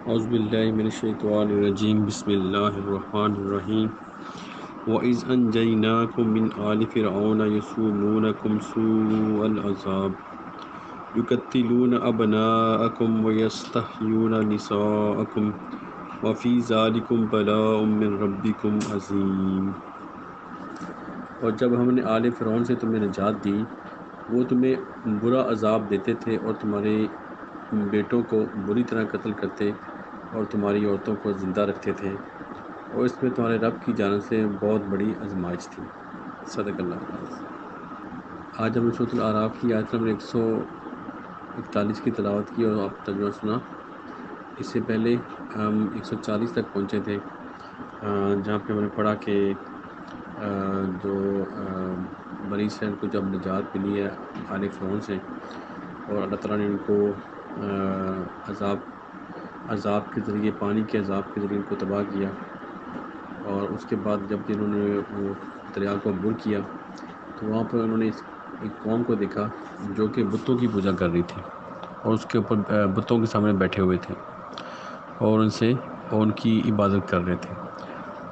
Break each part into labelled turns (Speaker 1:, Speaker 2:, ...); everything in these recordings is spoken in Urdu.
Speaker 1: اعوذ باللہ من الشیطان الرجیم بسم اللہ الرحمن الرحیم وَإِذْ أَنْجَيْنَاكُمْ مِنْ آلِ فِرْعَوْنَ يَسُومُونَكُمْ سُوءَ الْعَذَابِ يُقَتِّلُونَ أَبْنَاءَكُمْ وَيَسْتَحْيُونَ نِسَاءَكُمْ وَفِي ذَلِكُمْ بَلَاءٌ مِّن رَبِّكُمْ عَظِيمٌ۔ اور جب ہم نے آل فرعون سے تمہیں نجات دی، وہ تمہیں برا عذاب دیتے تھے اور تمہارے بیٹوں کو بری طرح قتل کرتے اور تمہاری عورتوں کو زندہ رکھتے تھے، اور اس میں تمہارے رب کی جانب سے بہت بڑی آزمائش تھی۔ صدق اللہ العظیم۔ آج ہم نے سورۃ الاعراف کی آیت نمبر 141 کی تلاوت کی اور آپ ترجمہ سنا۔ اس سے پہلے ہم 140 تک پہنچے تھے، جہاں پہ ہم نے پڑھا کہ جو بنی اسرائیل کو جب نجات ملی ہے آل فرعون سے، اور اللہ تعالیٰ نے ان کو عذاب کے ذریعے، پانی کے عذاب کے ذریعے ان کو تباہ کیا، اور اس کے بعد جب انہوں نے وہ دریا کو عبور کیا تو وہاں پر انہوں نے ایک قوم کو دیکھا جو کہ بتوں کی پوجا کر رہی تھی، اور اس کے اوپر بتوں کے سامنے بیٹھے ہوئے تھے اور ان کی عبادت کر رہے تھے۔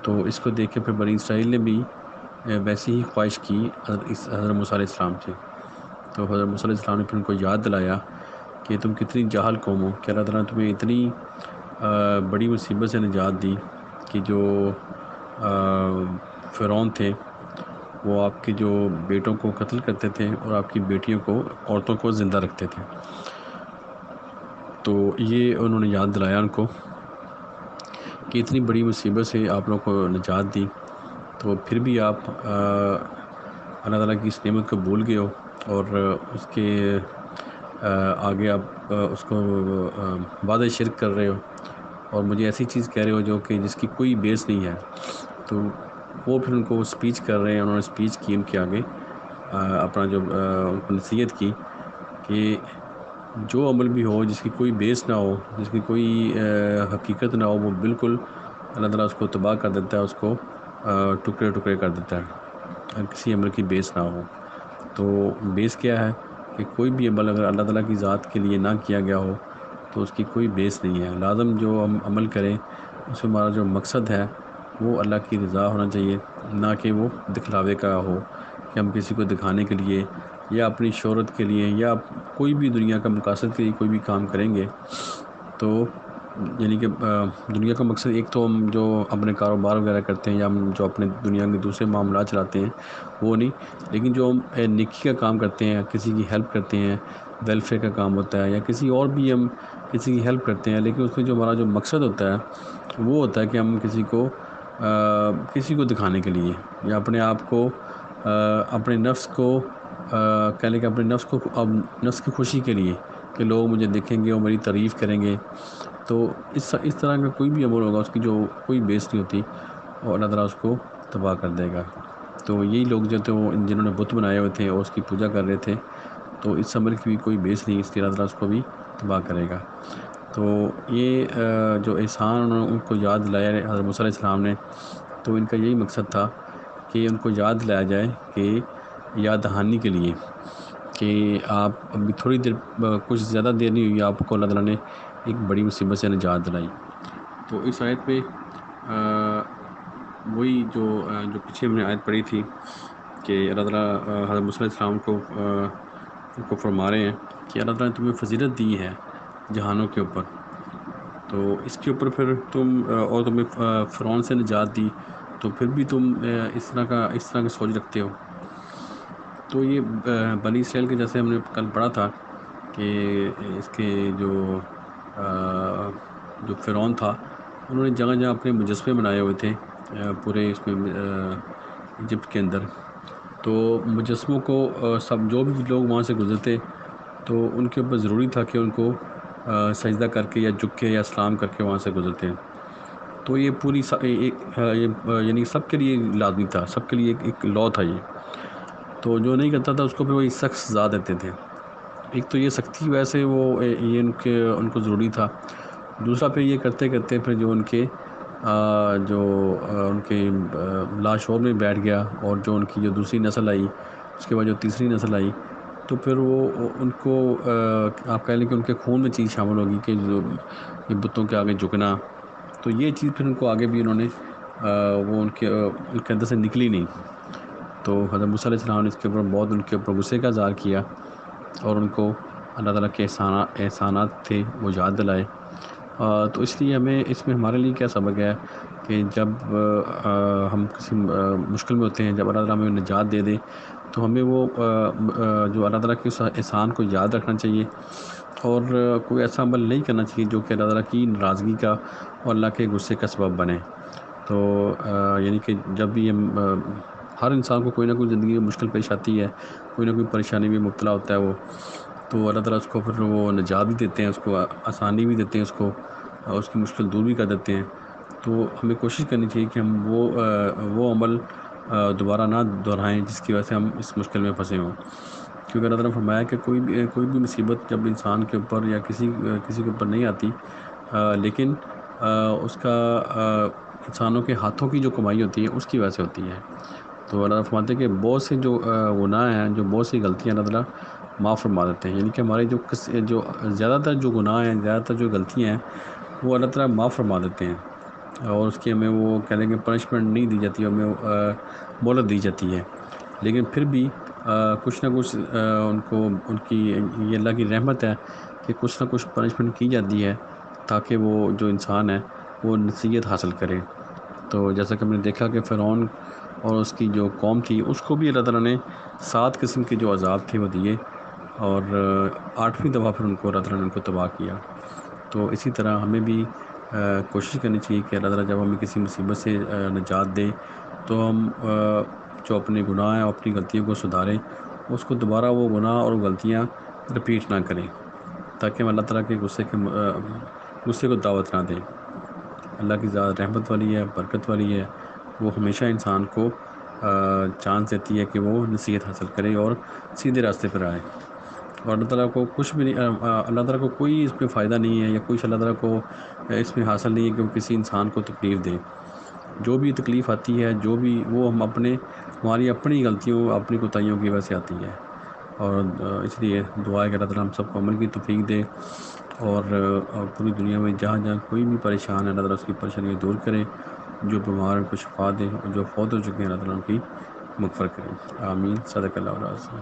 Speaker 1: تو اس کو دیکھ کے پھر بنی اسرائیل نے بھی ویسی ہی خواہش کی حضرت موسیٰ علیہ السلام سے۔ تو حضرت موسیٰ علیہ السلام نے پھر ان کو یاد دلایا کہ تم کتنی جاہل قوم ہو، کہ اللہ تعالیٰ نے تمہیں اتنی بڑی مصیبت سے نجات دی کہ جو فرعون تھے وہ آپ کے جو بیٹوں کو قتل کرتے تھے اور آپ کی بیٹیوں کو، عورتوں کو زندہ رکھتے تھے۔ تو یہ انہوں نے یاد دلایا ان کو کہ اتنی بڑی مصیبت سے آپ لوگوں کو نجات دی، تو پھر بھی آپ اللہ تعالیٰ کی اس نعمت کو بھول گئے ہو، اور اس کے آگے آپ اس کو وعدہ شرک کر رہے ہو، اور مجھے ایسی چیز کہہ رہے ہو جو کہ جس کی کوئی بیس نہیں ہے۔ تو وہ پھر ان کو سپیچ کر رہے ہیں، انہوں نے سپیچ کی ان کے آگے، اپنا جو ان کو نصیحت کی کہ جو عمل بھی ہو جس کی کوئی بیس نہ ہو، جس کی کوئی حقیقت نہ ہو، وہ بالکل اللہ تعالیٰ اس کو تباہ کر دیتا ہے، اس کو ٹکڑے ٹکڑے کر دیتا ہے، کسی عمل کی بیس نہ ہو۔ تو بیس کیا ہے کہ کوئی بھی عمل اگر اللہ تعالیٰ کی ذات کے لیے نہ کیا گیا ہو تو اس کی کوئی بیس نہیں ہے۔ لازم جو ہم عمل کریں اس میں ہمارا جو مقصد ہے وہ اللہ کی رضا ہونا چاہیے، نہ کہ وہ دکھلاوے کا ہو، کہ ہم کسی کو دکھانے کے لیے یا اپنی شہرت کے لیے یا کوئی بھی دنیا کا مقاصد کے لیے کوئی بھی کام کریں گے تو یعنی کہ دنیا کا مقصد ایک تو ہم جو اپنے کاروبار وغیرہ کرتے ہیں یا ہم جو اپنے دنیا کے دوسرے معاملات چلاتے ہیں وہ نہیں، لیکن جو ہم نیکی کا کام کرتے ہیں، کسی کی ہیلپ کرتے ہیں، ویلفیئر کا کام ہوتا ہے، یا کسی اور بھی ہم کسی کی ہیلپ کرتے ہیں، لیکن اس میں جو ہمارا جو مقصد ہوتا ہے وہ ہوتا ہے کہ ہم کسی کو دکھانے کے لیے یا اپنے آپ کو اپنے نفس کو کہہ لیں کہ اپنے نفس کی خوشی کے لیے کہ لوگ مجھے دیکھیں گے اور میری تعریف کریں گے، تو اس طرح کا کوئی بھی عمل ہوگا اس کی جو کوئی بیس نہیں ہوتی، اور اللہ تعالیٰ اس کو تباہ کر دے گا۔ تو یہی لوگ جو تھے وہ جنہوں نے بت بنائے ہوئے تھے اور اس کی پوجا کر رہے تھے، تو اس عمل کی بھی کوئی بیس نہیں، اس لیے اللہ تعالیٰ اس کو بھی تباہ کرے گا۔ تو یہ جو احسان انہوں نے ان کو یاد دلایا حضرت موسیٰ علیہ السلام نے، تو ان کا یہی مقصد تھا کہ ان کو یاد دلایا جائے، کہ یاد دہانی کے لیے کہ آپ ابھی تھوڑی دیر، کچھ زیادہ دیر نہیں ہوئی، آپ کو اللہ تعالیٰ نے ایک بڑی مصیبت سے نجات دلائی۔ تو اس آیت میں وہی جو پیچھے ہم نے آیت پڑھی تھی کہ اللہ تعالیٰ حضرت موسیٰ علیہ السلام کو فرما رہے ہیں کہ اللہ تعالیٰ نے تمہیں فضیلت دی ہے جہانوں کے اوپر، تو اس کے اوپر پھر اور تمہیں فرعون سے نجات دی، تو پھر بھی تم اس طرح کا سوچ رکھتے ہو۔ تو یہ بنی اسرائیل کے جیسے ہم نے کل پڑھا تھا کہ اس کے جو فرعون تھا، انہوں نے جگہ جگہ اپنے مجسمے بنائے ہوئے تھے پورے اس میں ایجپٹ کے اندر۔ تو مجسموں کو سب جو بھی لوگ وہاں سے گزرتے تو ان کے اوپر ضروری تھا کہ ان کو سجدہ کر کے یا جھک کے یا سلام کر کے وہاں سے گزرتے ہیں۔ تو یہ پوری یعنی سب کے لیے لازمی تھا، سب کے لیے ایک لا تھا یہ۔ تو جو نہیں کرتا تھا اس کو پھر وہی سخت سزا دیتے تھے۔ ایک تو یہ سختی کی وجہ سے وہ یہ ان کو ضروری تھا، دوسرا پھر یہ کرتے کرتے پھر جو ان کے لاشعور میں بیٹھ گیا، اور جو ان کی جو دوسری نسل آئی، اس کے بعد جو تیسری نسل آئی، تو پھر وہ ان کو آپ کہہ لیں کہ ان کے خون میں چیز شامل ہوگی کہ جو یہ بتوں کے آگے جھکنا، تو یہ چیز پھر ان کو آگے بھی انہوں نے وہ ان کے اندر سے نکلی نہیں۔ تو حضرت موسیٰ علیہ السلام نے اس کے اوپر بہت ان کے اوپر غصے کا اظہار کیا، اور ان کو اللہ تعالیٰ کے احسانات تھے وہ یاد دلائے۔ تو اس لیے ہمیں اس میں ہمارے لیے کیا سبق ہے کہ جب ہم کسی مشکل میں ہوتے ہیں، جب اللہ تعالیٰ ہمیں نجات دے دے تو ہمیں وہ جو اللہ تعالیٰ کے اس احسان کو یاد رکھنا چاہیے، اور کوئی ایسا عمل نہیں کرنا چاہیے جو کہ اللہ تعالیٰ کی ناراضگی کا اور اللہ کے غصے کا سبب بنے۔ تو یعنی کہ جب بھی ہم ہر انسان کو کوئی نہ کوئی زندگی میں مشکل پیش آتی ہے، کوئی نہ کوئی پریشانی میں مبتلا ہوتا ہے وہ، تو اللہ تعالیٰ اس کو پھر وہ نجات بھی دیتے ہیں، اس کو آسانی بھی دیتے ہیں، اس کو اس کی مشکل دور بھی کر دیتے ہیں۔ تو ہمیں کوشش کرنی چاہیے کہ ہم وہ عمل دوبارہ نہ دہرائیں جس کی وجہ سے ہم اس مشکل میں پھنسے ہوں، کیونکہ اللہ تعالیٰ نے فرمایا کہ کوئی بھی مصیبت جب انسان کے اوپر یا کسی کے اوپر نہیں آتی، لیکن اس کا انسانوں کے ہاتھوں کی جو کمائی ہوتی ہے اس کی وجہ سے ہوتی ہے۔ تو اللہ تعالیٰ فرماتے ہیں کہ بہت سے جو گناہ ہیں، جو بہت سی غلطیاں اللہ تعالیٰ معاف فرما دیتے ہیں، یعنی کہ ہمارے جو زیادہ تر جو گناہ ہیں، زیادہ تر جو غلطیاں ہیں وہ اللہ تعالیٰ معاف فرما دیتے ہیں، اور اس کی ہمیں وہ کہہ لیں کہ پنشمنٹ نہیں دی جاتی، ہمیں مہلت دی جاتی ہے۔ لیکن پھر بھی کچھ نہ کچھ ان کی یہ اللہ کی رحمت ہے کہ کچھ نہ کچھ پنشمنٹ کی جاتی ہے تاکہ وہ جو انسان ہے وہ نصیحت حاصل کرے۔ تو جیسا کہ ہم نے دیکھا کہ فرعون اور اس کی جو قوم تھی اس کو بھی اللہ تعالیٰ نے 7 قسم کے جو عذاب تھے وہ دیے، اور 8ویں دفعہ پھر ان کو اللہ تعالیٰ نے ان کو تباہ کیا۔ تو اسی طرح ہمیں بھی کوشش کرنی چاہیے کہ اللہ تعالیٰ جب ہمیں کسی مصیبت سے نجات دے تو ہم جو اپنے گناہ ہیں، اپنی غلطیوں کو سدھاریں، اس کو دوبارہ وہ گناہ اور غلطیاں رپیٹ نہ کریں، تاکہ ہم اللہ تعالیٰ کے غصے کو دعوت نہ دیں۔ اللہ کی ذات رحمت والی ہے، برکت والی ہے، وہ ہمیشہ انسان کو چانس دیتی ہے کہ وہ نصیحت حاصل کرے اور سیدھے راستے پر آئے، اور اللہ تعالیٰ کو کچھ بھی نہیں، اللہ تعالیٰ کو کوئی اس میں فائدہ نہیں ہے، یا کچھ اللہ تعالیٰ کو اس میں حاصل نہیں ہے کہ وہ کسی انسان کو تکلیف دے۔ جو بھی تکلیف آتی ہے، جو بھی وہ ہماری اپنی غلطیوں، اپنی کوتاہیوں کی وجہ سے آتی ہے، اور اس لیے دعا ہے کہ اللہ تعالیٰ ہم سب کو عمل کی توفیق دے، اور پوری دنیا میں جہاں جہاں کوئی بھی پریشان ہے اللہ تعالیٰ اس کی پریشانیاں دور کرے، جو بیمار ہیں ان کو شفا دے، اور جو فوت ہو چکے ہیں اللہ تعالیٰ ان کی مغفرت کرے۔ آمین۔ صدق اللہ العظیم۔